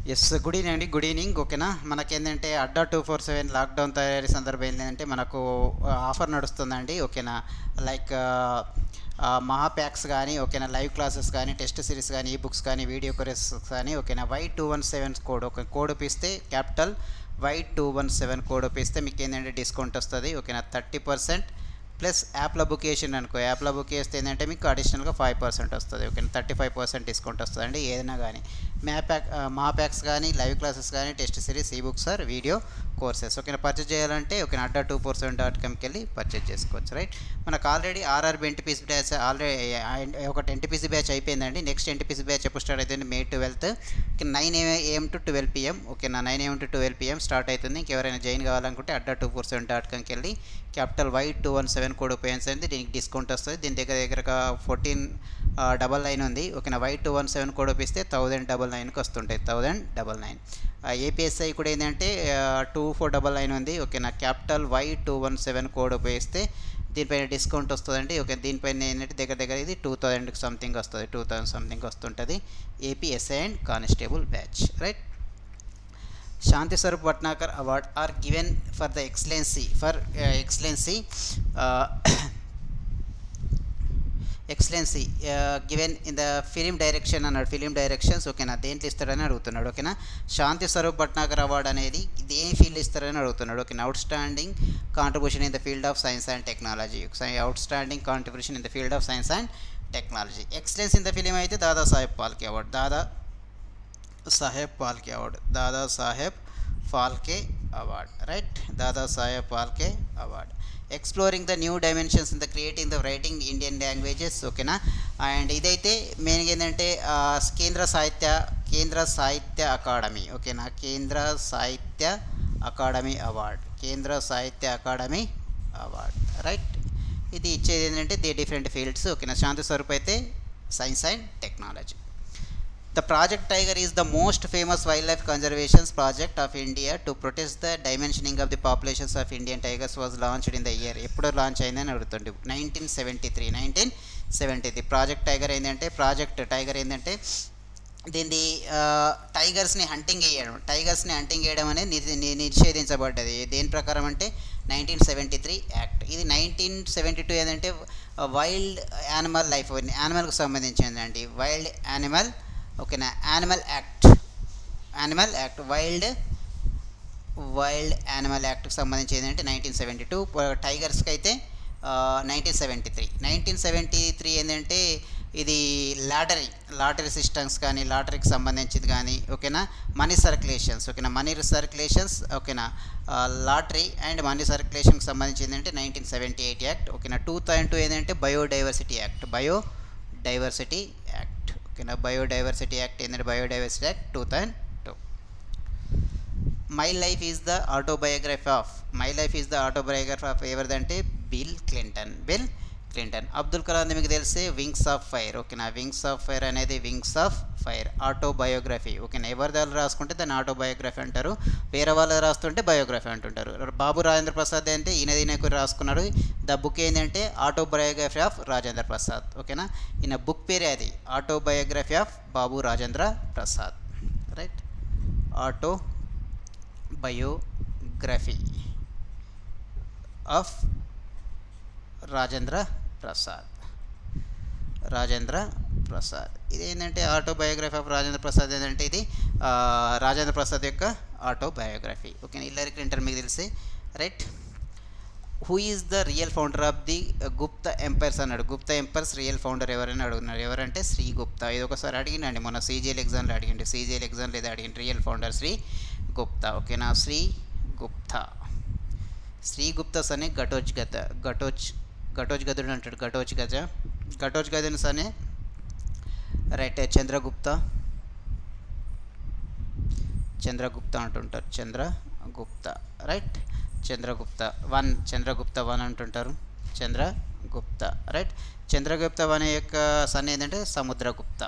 Yes, good evening అండి. Good evening. ఓకేనా, మనకేంటంటే అడ్డా 247 లాక్డౌన్ తయారీ సందర్భం ఏంటంటే మనకు ఆఫర్ నడుస్తుందండి. ఓకేనా, లైక్ మహా ప్యాక్స్ కానీ, ఓకేనా, లైవ్ క్లాసెస్ కానీ, టెస్ట్ సిరీస్ కానీ, ఈ బుక్స్ కానీ, వీడియో కోర్సెస్ కానీ, ఓకేనా, Y217 కోడ్, ఒక కోడ్ ఒప్పిస్తే క్యాపిటల్ Y217 కోడ్ ఒప్పిస్తే మీకు ఏంటంటే డిస్కౌంట్ వస్తుంది. ఓకేనా, 30% ప్లస్ యాప్లో బుక్ చేసిండు అనుకో, యాప్లో బుక్ చేస్తే ఏంటంటే మీకు అడిషనల్గా 5% వస్తుంది. ఓకే, 35% డిస్కౌంట్ వస్తుంది అండి. ఏదైనా కానీ మా ప్యాక్స్ కానీ, లైవ్ క్లాసెస్ కానీ, టెస్ట్ సిరీస్, ఈ బుక్స్ ఆర్ వీడియో కోర్సెస్. ఓకేనా, పర్చేజ్ చేయాలంటే ఓకేనా adda247.comకి వెళ్ళి పర్చేజ్ చేసుకోవచ్చు. రైట్, మనకు already RRB NTPC batch already ఒక ఎన్టీపీసీ బ్యాచ్ అయిపోయిందండి. నెక్స్ట్ ఎన్టీపీసీ బ్యాచ్ ఎప్పుడు స్టార్ట్ అవుతుంది? May 12th, 9 AM to 12 PM. ఓకేనా, 9 AM to 12 PM స్టార్ట్ అవుతుంది. ఇంకెవరైనా జాయిన్ కావాలనుకుంటే adda247.comకి వెళ్ళి క్యాపిటల్ Y217 కోడ్ ఉపయోగించండి. దీనికి డిస్కౌంట్ వస్తుంది. దీని దగ్గరగా 1499 ఉంది. ఓకేనా, Y217 కోడ్ ఉపయోగిస్తే 1099కి వస్తుంటాయి, 1099. ఏపీఎస్ఐ కూడా ఏంటంటే 2499 ఉంది. ఓకేనా, క్యాపిటల్ Y217 కోడ్ ఉపయోగిస్తే దీనిపైన డిస్కౌంట్ వస్తుందండి. ఓకే, దీనిపైన ఏంటంటే దగ్గర ఇది 2000 సంథింగ్ వస్తుంది, 2000 సంథింగ్ వస్తుంటుంది. ఏపీఎస్ఐ and constable batch. Right, Shanti Swarup Bhatnagar Award are given for the excellency uh, excellency given in the film direction అన్నాడు. ఫిలిం డైరెక్షన్స్ ఓకేనా, దేంట్లో ఇస్తారని అడుగుతున్నాడు. ఓకేనా, శాంతి స్వరూప్ భట్నాగర్ అవార్డు అనేది దేని ఫీల్డ్ ఇస్తారని అడుగుతున్నాడు. ఓకేనా, outstanding contribution in the field of science and technology. Outstanding contribution in the field of science and technology. Excellence in the film అయితే Dada Saheb Phalke award, Dada Saheb Phalke award. Right, Dada Saheb Phalke award. Exploring the new dimensions in the creating the writing Indian languages. ఓకేనా, and ఇదైతే మెయిన్గా ఏంటంటే కేంద్ర సాహిత్య academy. ఓకేనా, కేంద్ర సాహిత్య అకాడమీ అవార్డ్. రైట్, ఇది ఇచ్చేది ఏంటంటే డిఫరెంట్ ఫీల్డ్స్. ఓకేనా, శాంతి స్వరూప్ అయితే science and technology. The Project Tiger is the most famous wildlife conservation project of India to protect the dimensioning of the populations of Indian tigers. Was launched in the year. ఎప్పుడు launch అయిందని అడుగుతుంది. 1973. Project tiger ఏంటంటే దీన్ని టైగర్స్ని hunting చేయడం అనేది నిషేధించబడ్డది. దేని ప్రకారం అంటే 1973 యాక్ట్. ఇది 1972 ఏంటంటే వైల్డ్ యానిమల్కి సంబంధించిందండి. Wild animal. ఓకేనా, యానిమల్ యాక్ట్ వైల్డ్ యానిమల్ యాక్ట్కి సంబంధించి ఏంటంటే 1972. టైగర్స్కి అయితే 1973 ఏంటంటే ఇది లాటరీ సిస్టమ్స్ కానీ, లాటరీకి సంబంధించింది కానీ. ఓకేనా, మనీ సర్క్యులేషన్స్. ఓకేనా, లాటరీ అండ్ మనీ సర్క్యులేషన్కి సంబంధించి ఏంటంటే 1978 యాక్ట్. ఓకేనా, 2002 ఏంటంటే బయోడైవర్సిటీ యాక్ట్. ఓకేనా, biodiversity act 2002. My life is the autobiography of ఎవరిదంటే బిల్ క్లింటన్. అబ్దుల్ కలాం మీకు తెలిసే వింగ్స్ ఆఫ్ ఫైర్. ఓకేనా, వింగ్స్ ఆఫ్ ఫైర్ ఆటోబయోగ్రఫీ. ఓకేనా, ఎవరి దగ్గర రాసుకుంటే దాన్ని ఆటోబయోగ్రఫీ అంటారు, వేరే వాళ్ళు రాస్తుంటే బయోగ్రఫీ అంటుంటారు. బాబు రాజేంద్ర ప్రసాద్ అంటే ఈయన రాసుకున్నాడు. ద బుక్ ఏంటంటే ఆటోబయోగ్రఫీ ఆఫ్ రాజేంద్ర ప్రసాద్. ఓకేనా, ఈయన బుక్ పేరే అది, autobiography of Babu Rajendra Prasad. Right, autobiography of Rajendra Prasad. ఇది ఏంటంటే ఆటోబయోగ్రఫీ ఆఫ్ రాజేంద్ర ప్రసాద్ ఏంటంటే ఇది రాజేంద్ర ప్రసాద్ యొక్క ఆటోబయోగ్రఫీ. ఓకే, హిల్లరీ క్లింటన్ మీకు తెలిసి. Right, who is the real founder of the Gupta empires అన్నాడు. గుప్తా ఎంపైర్స్ రియల్ ఫౌండర్ ఎవరైనా అడుగుతున్నారు. ఎవరంటే శ్రీ గుప్తా. ఇది ఒకసారి అడిగినండి, మొన్న సీజీఎల్ ఎగ్జామ్లో అడిగిండు. Real founder Shri Gupta. ఓకేనా, శ్రీ గుప్తా సనే ఘటోజ్ గదుడు అంటాడు. ఘటోజ్ గదుని సనే. రైట్, చంద్రగుప్త అంటుంటారు. రైట్, చంద్రగుప్త వన్ అంటుంటారు. రైట్, చంద్రగుప్త వన్ యొక్క సన్ ఏంటంటే సముద్రగుప్త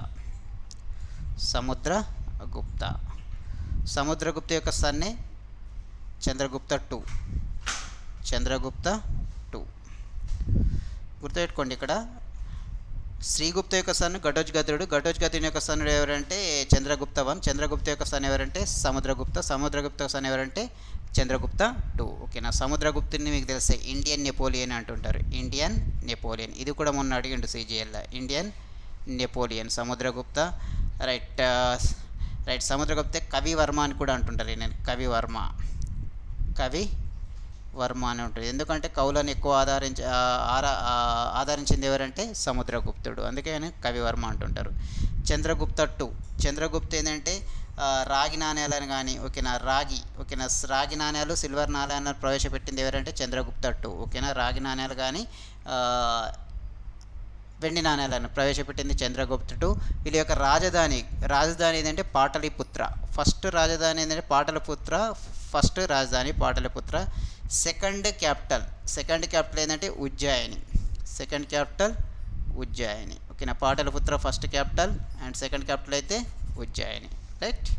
యొక్క సన్నే చంద్రగుప్త 2. గుర్తుపెట్టుకోండి, ఇక్కడ శ్రీగుప్త యొక్క సన్ ఘటోత్కచుడు. ఘటోత్కచుని యొక్క సన్ ఎవరంటే చంద్రగుప్త వన్. చంద్రగుప్త యొక్క సన్ ఎవరంటే సముద్రగుప్త. సముద్రగుప్త సన్ ఎవరంటే చంద్రగుప్త టూ. ఓకేనా. సముద్రగుప్తుని మీకు తెలిసే ఇండియన్ నెపోలియన్ అంటుంటారు. ఇండియన్ నెపోలియన్, ఇది కూడా మొన్న అడిగిండు CGL. Indian Napoleon Samudragupta. Right right. Samudragupta Kavivarma అని కూడా అంటుంటారు. నేను కవివర్మ, కవి వర్మ అని ఉంటుంది. ఎందుకంటే కవులను ఎక్కువ ఆదరించింది ఎవరంటే సముద్రగుప్తుడు, అందుకే ఆయన కవివర్మ అంటుంటారు. చంద్రగుప్త టూ. చంద్రగుప్త ఏంటంటే రాగి నాణ్యాలను కానీ ఓకేనా, రాగి నాణ్యాలు సిల్వర్ నాణ్యాలను ప్రవేశపెట్టింది ఎవరంటే చంద్రగుప్త టూ. ఓకేనా. రాగి నాణ్యాలు కానీ వెండి నాణ్యాలను ప్రవేశపెట్టింది చంద్రగుప్తుడు. వీళ్ళ యొక్క రాజధాని ఏంటంటే పాటలిపుత్ర. ఫస్ట్ రాజధాని ఏంటంటే పాటలిపుత్ర. ఫస్ట్ రాజధాని పాటలిపుత్ర. సెకండ్ క్యాపిటల్ ఏంటంటే ఉజ్జయిని. Second capital Ujjaini. ఓకేనా. Pataliputra first capital and second capital అయితే Ujjaini. Right.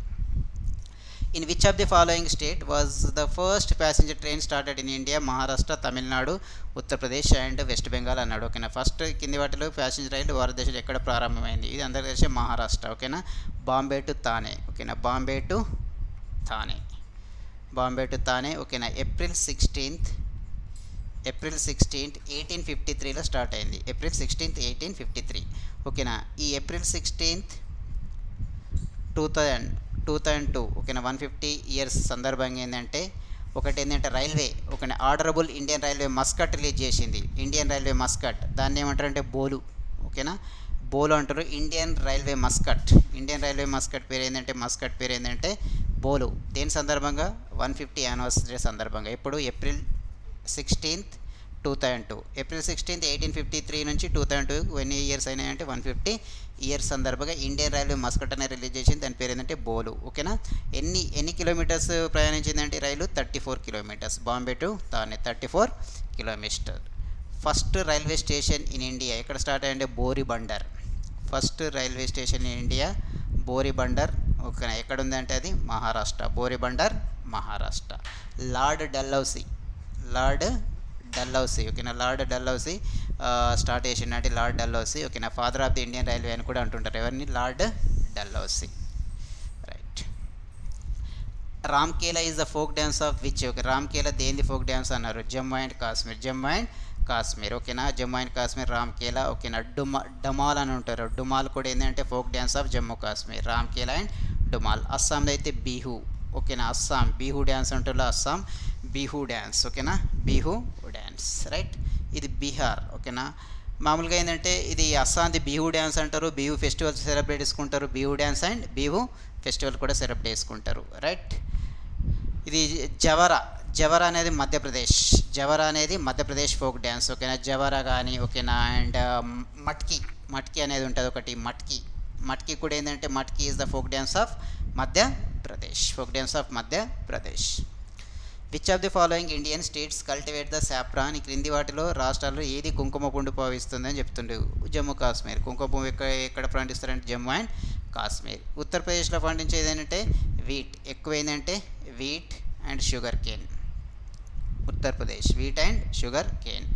In which of the following state was the first passenger train started in India? Maharashtra, Tamil Nadu, Uttar Pradesh and West Bengal అన్నాడు. ఓకేనా. ఫస్ట్ కింది వాటిలో ప్యాసింజర్ రైలు భారతదేశంలో ఎక్కడ ప్రారంభమైంది? ఇది అందరికీ తెలిసే మహారాష్ట్ర. ఓకేనా. బాంబే టు థానే. ఓకేనా. బాంబే టు థానే. ఓకేనా. ఏప్రిల్ 16th 1853లో స్టార్ట్ అయింది. April 16th 1853. ఓకేనా. ఈ ఏప్రిల్ 16th 2002 ఓకేనా 150 ఇయర్స్ సందర్భంగా ఏంటంటే ఒకటి ఏంటంటే రైల్వే ఓకేనా ఆర్డరబుల్ ఇండియన్ రైల్వే మస్కట్ రిలీజ్ చేసింది. ఇండియన్ రైల్వే మస్కట్, దాన్ని ఏమంటారంటే బోలు. ఓకేనా. బోలు అంటారు. ఇండియన్ రైల్వే మస్కట్ పేరు ఏంటంటే బోలు. దేని సందర్భంగా? 150 యానివర్సరీ సందర్భంగా. ఇప్పుడు ఏప్రిల్ 16th 2002. ఏప్రిల్ 16th 1853 నుంచి 2002 ఎన్ని ఇయర్స్ అయినాయంటే 150 ఇయర్స్ సందర్భంగా ఇండియన్ రైల్వే మస్కట్ అనేది రిలీజ్ చేసింది. దాని పేరు ఏంటంటే బోలు. ఓకేనా. ఎన్ని కిలోమీటర్స్ ప్రయాణించిందంటే రైలు? 34 kilometres. Bombay to Thane 34 kilometre. First railway station in India ఎక్కడ స్టార్ట్ అయ్యంటే Bori Bunder. First railway station in India Bori Bunder. ఓకేనా. ఎక్కడ ఉందంటే అది మహారాష్ట్ర. బోరీబందర్ మహారాష్ట్ర. Lord Dalhousie. ఓకేనా. లార్డ్ డల్హౌసీ స్టార్ట్ చేసిందంటే లార్డ్ డల్హౌసీ. ఓకేనా. Father of the Indian railway అని కూడా అంటుంటారు. ఎవరిని? Lord Dalhousie. Right. Ramkela is the folk dance of which? Okay. Ramkela దేని ఫోక్ డ్యాన్స్ అన్నారు? జమ్మూ అండ్ కాశ్మీర్. ఓకేనా. జమ్మూ అండ్ కాశ్మీర్ రామ్కేలా. ఓకేనా. డమాల్ అని ఉంటారు. డుమాల్ కూడా ఏంటంటే folk dance of Jammu Kashmir. Ramkela and Dumal. అస్సాంలో అయితే బిహు. ఓకేనా. అస్సాం బిహు డ్యాన్స్ అంటారు. అస్సాం బిహు డ్యాన్స్. ఓకేనా. బిహు డ్యాన్స్. రైట్. ఇది బీహార్. ఓకేనా. మామూలుగా ఏంటంటే ఇది అస్సాంది బిహు డ్యాన్స్ అంటారు. బిహు ఫెస్టివల్ సెలబ్రేట్ చేసుకుంటారు. Bihu dance and Bihu festival కూడా సెలబ్రేట్ చేసుకుంటారు. రైట్. ఇది జవరా అనేది మధ్యప్రదేశ్ ఫోక్ డ్యాన్స్. ఓకేనా. జవరా కానీ ఓకేనా. అండ్ మట్కి అనేది ఉంటుంది ఒకటి. మట్కి కూడా ఏంటంటే Matki is the folk dance of Madhya Pradesh. Which of the following Indian states cultivate the saffron? ఈ క్రింది వాటిలో రాష్ట్రాల్లో ఏది కుంకుమ పువ్వు భావిస్తుందని చెప్తుండే? జమ్మూ కాశ్మీర్. కుంకుమ పువ్వు ఎక్కడ పండిస్తారంటే జమ్మూ అండ్ కాశ్మీర్. ఉత్తరప్రదేశ్లో పండించేది ఏంటంటే వీట్. ఎక్కువ ఏంటంటే wheat and sugarcane. Uttar Pradesh wheat and sugar cane.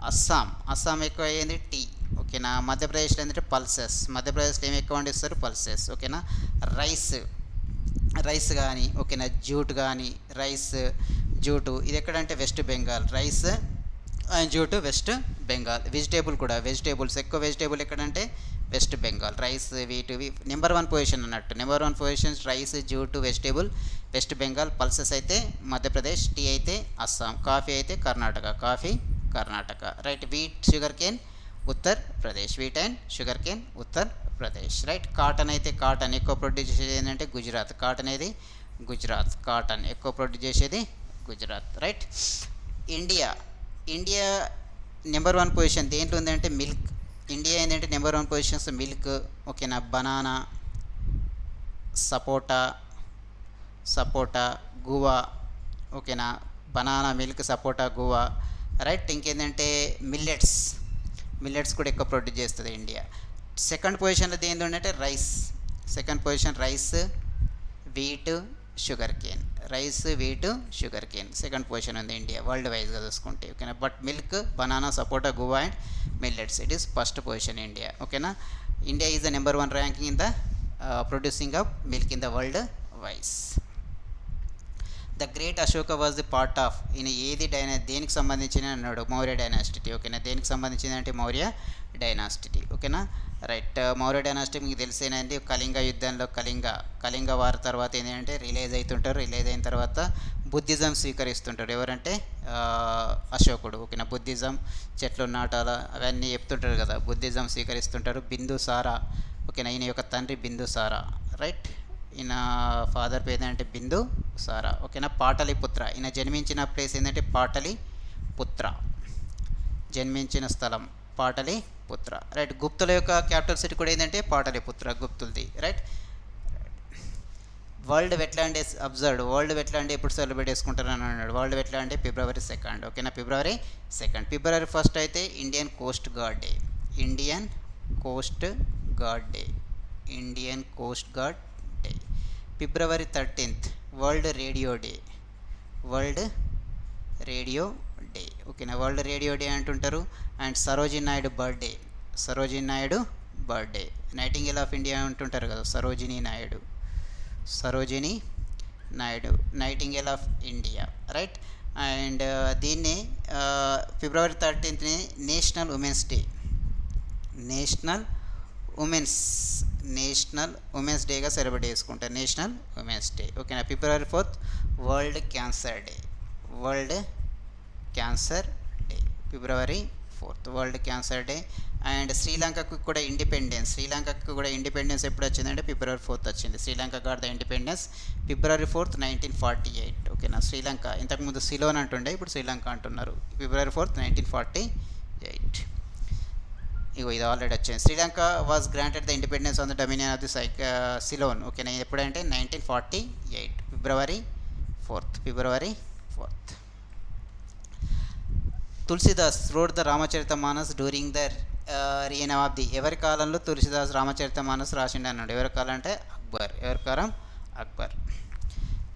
Assam ఎక్కువ అయ్యింది టీ. ఓకేనా. మధ్యప్రదేశ్లో ఏంటంటే పల్సెస్. మధ్యప్రదేశ్లో ఏమి ఎక్కువ పండిస్తారు? పల్సెస్. ఓకేనా. రైస్ కానీ ఓకేనా. జూటు ఇది ఎక్కడంటే West Bengal. Rice and jute West Bengal. Vegetables ఎక్కువ వెజిటేబుల్ ఎక్కడంటే వెస్ట్ బెంగాల్. రైస్ వీటు నెంబర్ 1 పొజిషన్ అన్నట్టు. Number 1 position rice, jute, vegetable West Bengal. Pulses అయితే మధ్యప్రదేశ్. టీ అయితే అస్సాం. కాఫీ అయితే Karnataka. Right. Wheat sugarcane Uttar Pradesh. Wheat and sugarcane Uttar Pradesh. Right. Cotton ఎక్కువ ప్రొడ్యూస్ చేసేది ఏంటంటే గుజరాత్. కాటన్ ఎక్కువ ప్రొడ్యూస్ చేసేది Gujarat. Right. India number 1 position దేంట్లో ఉందంటే మిల్క్. ఇండియా ఏంటంటే నెంబర్ 1 పొజిషన్స్ మిల్క్. ఓకేనా. Banana, sapota, guava. ఓకేనా. Banana, milk, sapota, guava. Right. ఇంకేంటంటే మిల్లెట్స్ కూడా ఎక్కువ ప్రొడ్యూస్ చేస్తుంది ఇండియా. సెకండ్ పొజిషన్లో దేనిలో ఉందంటే rice. Wheat, sugarcane. Rice, wheat, sugarcane. Second position ఉంది ఇండియా వరల్డ్ వైజ్గా చూసుకుంటే, ఓకేనా. But milk, banana, sapota, guava and millets, it is first position India, ఓకేనా. India is the number 1 ranking in the producing of milk in the world wise. The great Ashoka was the part of, ఈయన ఏది దేనికి సంబంధించిన అన్నాడు, Maurya dynasty, ఓకేనా. దేనికి సంబంధించింది అంటే మౌర్య డైనాసిటీ, ఓకేనా. రైట్. మౌర్య డైనాసిటీ మీకు తెలిసేనండి, కళింగ యుద్ధంలో కళింగ వార్ తర్వాత ఏంటంటే రిలీజ్ అయిన తర్వాత బుద్ధిజం స్వీకరిస్తుంటారు. ఎవరంటే అశోకుడు, ఓకేనా. బుద్ధిజం చెట్లు నాటాల అవన్నీ చెప్తుంటారు కదా, బుద్ధిజం స్వీకరిస్తుంటారు. బిందుసార, ఓకేనా. ఈయన యొక్క తండ్రి బిందుసార, రైట్. ఈయన ఫాదర్ పేరు ఏంటంటే బిందు సారా, ఓకేనా. పాటలిపుత్ర, ఈయన జన్మించిన ప్లేస్ ఏంటంటే పాటలిపుత్ర, జన్మించిన స్థలం పాటలిపుత్ర, రైట్. గుప్తుల యొక్క క్యాపిటల్ సిటీ కూడా ఏంటంటే పాటలిపుత్ర, గుప్తులది, right. World wetland days observed, world wetland day ఎప్పుడు సెలబ్రేట్ చేసుకుంటారని అన్నాడు. వరల్డ్ వెట్లాండ్ డే February 2, ఓకేనా. February 2. February 1 అయితే Indian coast guard day, Indian coast guard day, Indian coast guard day. February 13 world radio day, world radio day, ఓకేనా. World radio day అంటుంటారు. And Sarojini Naidu birthday, Sarojini Naidu birthday. Nightingale of India అంటుంటారు కదా, Sarojini Naidu, Sarojini Naidu, nightingale of India, right. And దీన్ని February 13ని national women's day, national women's డేగా celebrate చేసుకుంటారు, national women's day, ఓకేనా. February 4 world cancer day, world cancer day, February 4 world cancer day. And శ్రీలంకకు కూడా independence ఎప్పుడు వచ్చిందంటే February 4 వచ్చింది. Sri Lanka got the independence February 4, 1948, ఓకేనా. శ్రీలంక ఇంతకుముందు సిలోన్ అంటుండే, ఇప్పుడు శ్రీలంక అంటున్నారు. February 4, 1948. ఇగో ఇది ఆల్రెడీ వచ్చింది. Sri Lanka was granted the independence on the dominion of the Ceylon, ఓకేనా. ఎప్పుడంటే 1948 February 4. Tulsidas wrote the Ramcharitmanas during the reign of the, ఎవరి కాలంలో తులసిదాస్ రామచరితమానస్ రాసిండు అన్నాడు. ఎవరి కాలం అంటే అక్బర్, ఎవరి కాలం Akbar.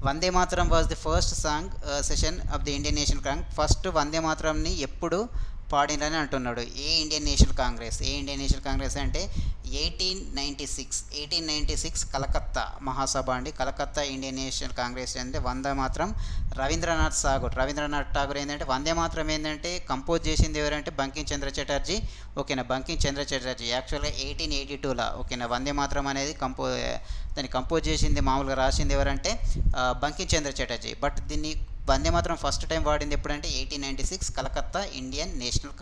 Vande Mataram was the first song session of the Indian National Congress, first Vande మాతరంని ఎప్పుడు పాడినని అంటున్నాడు. ఏ ఇండియన్ నేషనల్ కాంగ్రెస్ అంటే 1896 కలకత్తా మహాసభ అండి. కలకత్తా ఇండియన్ నేషనల్ కాంగ్రెస్ అంటే వందే మాత్రం రవీంద్రనాథ్ ఠాగూర్ ఏంటంటే వందే మాత్రం ఏంటంటే కంపోజ్ చేసింది ఎవరంటే బంకిం చంద్ర చటర్జీ, ఓకేనా. బంకిం చంద్ర చటర్జీ యాక్చువల్గా 1882లో, ఓకేనా. వందే మాత్రం అనేది దాన్ని కంపోజ్ చేసింది, మామూలుగా రాసింది ఎవరంటే బంకిం చంద్ర చటర్జీ. బట్ దీన్ని వందే మాత్రం ఫస్ట్ టైం వాడింది ఎప్పుడంటే 1896 కలకత్తా ఇండియన్ నేషనల్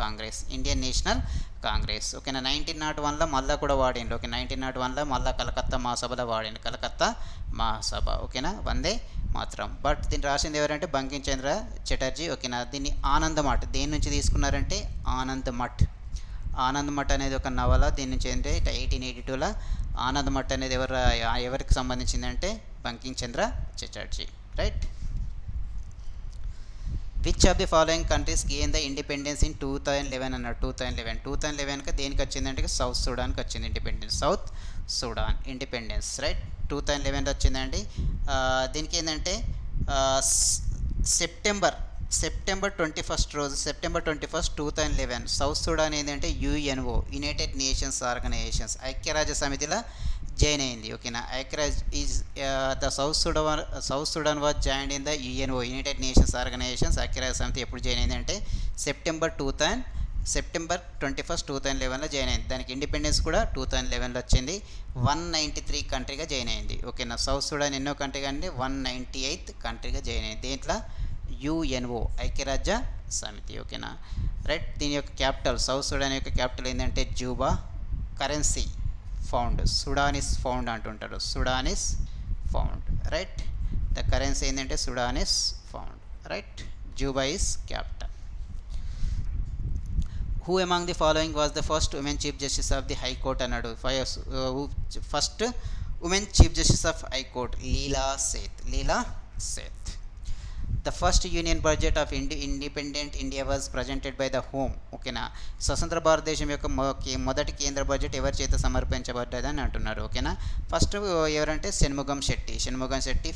కాంగ్రెస్, ఓకేనా. 1901లో మళ్ళీ కూడా వాడిండు, ఓకే. 1901లో మళ్ళీ కలకత్తా మహాసభలో వాడిండు, కలకత్తా మహాసభ, ఓకేనా. వందే మాత్రం. బట్ దీన్ని రాసింది ఎవరంటే బంకిం చంద్ర చటర్జీ, ఓకేనా. దీన్ని ఆనంద్ మఠ్ దేని నుంచి తీసుకున్నారంటే ఆనంద్ మఠ్ అనేది ఒక నవల, దీని నుంచి అంటే 1882లో ఆనంద్ మఠ్ అనేది ఎవరికి సంబంధించిందంటే Bankim Chandra Chatterjee, right. Which of the following countries gain the independence in 2011 అన్నాడు. 2011కి దేనికి వచ్చిందంటే సౌత్ సూడాన్కి వచ్చింది independence, South Sudan independence, right. 2011లో వచ్చిందండి. దీనికి ఏంటంటే సెప్టెంబర్ 21 రోజు, సెప్టెంబర్ 21, 2011 సౌత్ సూడాన్ ఏంటంటే UNO, యునైటెడ్ నేషన్స్ ఆర్గనైజేషన్స్, ఐక్యరాజ్య సమితిలో జాయిన్ అయింది, ఓకేనా. ఐక్యరాజ్ is the South Sudan was join in the UNO, United Nations Organizations, ఐక్యరాజ్య సమితి ఎప్పుడు జాయిన్ అయిందంటే సెప్టెంబర్ 21, 2011లో జాయిన్ అయింది. దానికి ఇండిపెండెన్స్ కూడా 2011లో వచ్చింది. 193 కంట్రీగా జాయిన్ అయింది, ఓకేనా. సౌత్ సుడాన్ ఎన్నో కంట్రీ కానీ 198th కంట్రీగా జాయిన్ అయింది. దీంట్లో UNO ఐక్యరాజ్య సమితి, ఓకేనా, రైట్. దీని యొక్క క్యాపిటల్, సౌత్ సుడాన్ యొక్క క్యాపిటల్ ఏంటంటే Juba. Currency pound, Sudanese pound అంటుంటారు, Sudanese pound, right. The currency ఏంటంటే Sudanese pound, right. Juba is capital. Who among the following was the first women chief justice of the high court అన్నాడు. First women chief justice of high court Leila Seth. The the first union budget of independent India was presented by the home. ఓకేనా, స్వతంత్ర భారతదేశం యొక్క మొదటి కేంద్ర budget ఎవరి చేత సమర్పించబడ్డదని అంటున్నారు. ఓకేనా, ఫస్ట్ ఎవరంటే Shanmukham Chetty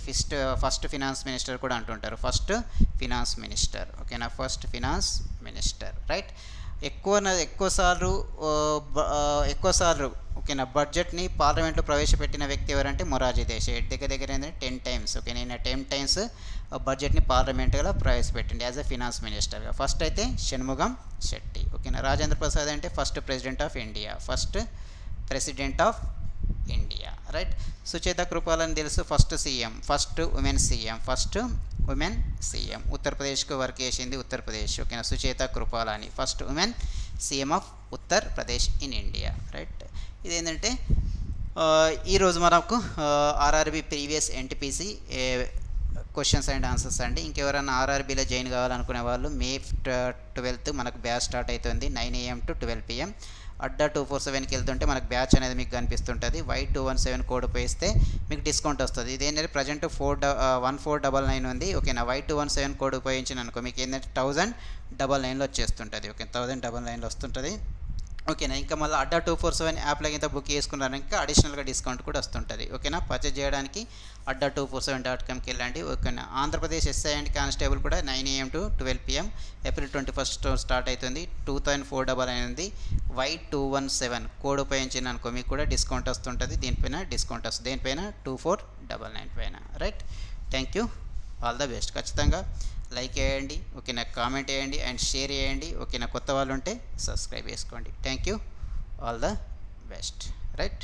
first finance minister కూడా అంటుంటారు. First finance minister. ఓకేనా, ఫస్ట్ ఫినాన్స్ మినిస్టర్. రైట్. ఎక్కువసార్లు ఓకేనా బడ్జెట్ని పార్లమెంట్లో ప్రవేశపెట్టిన వ్యక్తి ఎవరంటే మొరార్జీ దేశాయ్. దగ్గర ఏంటంటే 10 టైమ్స్. ఓకే, నేను 10 టైమ్స్ బడ్జెట్ని పార్లమెంటుగా ప్రవేశపెట్టింది యాజ్ ఎ ఫినాన్స్ మినిస్టర్గా. ఫస్ట్ అయితే షణ్ముగం శెట్టి. ఓకేనా, రాజేంద్ర ప్రసాద్ అంటే first president of India. Right. Sucheta Kripalani తెలుసు, ఫస్ట్ ఉమెన్ సీఎం. ఉత్తరప్రదేశ్కు వర్క్ చేసింది ఉత్తరప్రదేశ్. ఓకేనా, Sucheta Kripalani first women CM of Uttar Pradesh in India. Right. ఇదేంటంటే ఈరోజు మనకు RRB previous NTPC questions and answers అండి. ఇంకెవరైనా ఆర్ఆర్బీలో జాయిన్ కావాలనుకునే వాళ్ళు మే 12th మనకు బ్యాచ్ స్టార్ట్ అవుతుంది 9 AM to 12 PM. అడ్డా 247కి వెళ్తుంటే మనకు బ్యాచ్ అనేది మీకు కనిపిస్తుంటుంది. Y217 కోడ్ ఉపయోగిస్తే మీకు డిస్కౌంట్ వస్తుంది. ఇదేంటంటే ప్రజెంట్ 1499 ఉంది. ఓకేనా, Y217 కోడ్ ఉపయోగించిన అనుకో మీకు ఏంటంటే 1099లో వచ్చేస్తుంటుంది. ఓకే, 1099లో వస్తుంటుంది. ఓకేనా, ఇంకా మళ్ళీ అడ్డా 247 యాప్లో ఇంత బుక్ చేసుకున్నారని ఇంకా అడిషనల్గా డిస్కౌంట్ కూడా వస్తుంటుంది. ఓకేనా, పర్చేజ్ చేయడానికి అడ్డా 247.comకి వెళ్ళండి. ఓకేనా, ఆంధ్రప్రదేశ్ ఎస్ఐ అండ్ కానిస్టేబుల్ కూడా 9 AM to 12 PM. April 21st start అవుతుంది. 2499 ఉంది. Y217 కోడ్ ఉపయోగించిన అనుకో మీకు కూడా డిస్కౌంట్ వస్తుంటుంది. దీనిపైన డిస్కౌంట్ వస్తుంది, దేనిపైన 2499 పైన. Right. Thank you, all the best. ఖచ్చితంగా లైక్ చేయండి. ఓకేనా, కామెంట్ చేయండి అండ్ షేర్ చేయండి. ఓకేనా, కొత్త వాళ్ళు ఉంటే సబ్స్క్రైబ్ చేసుకోండి. Thank you, all the best. Right.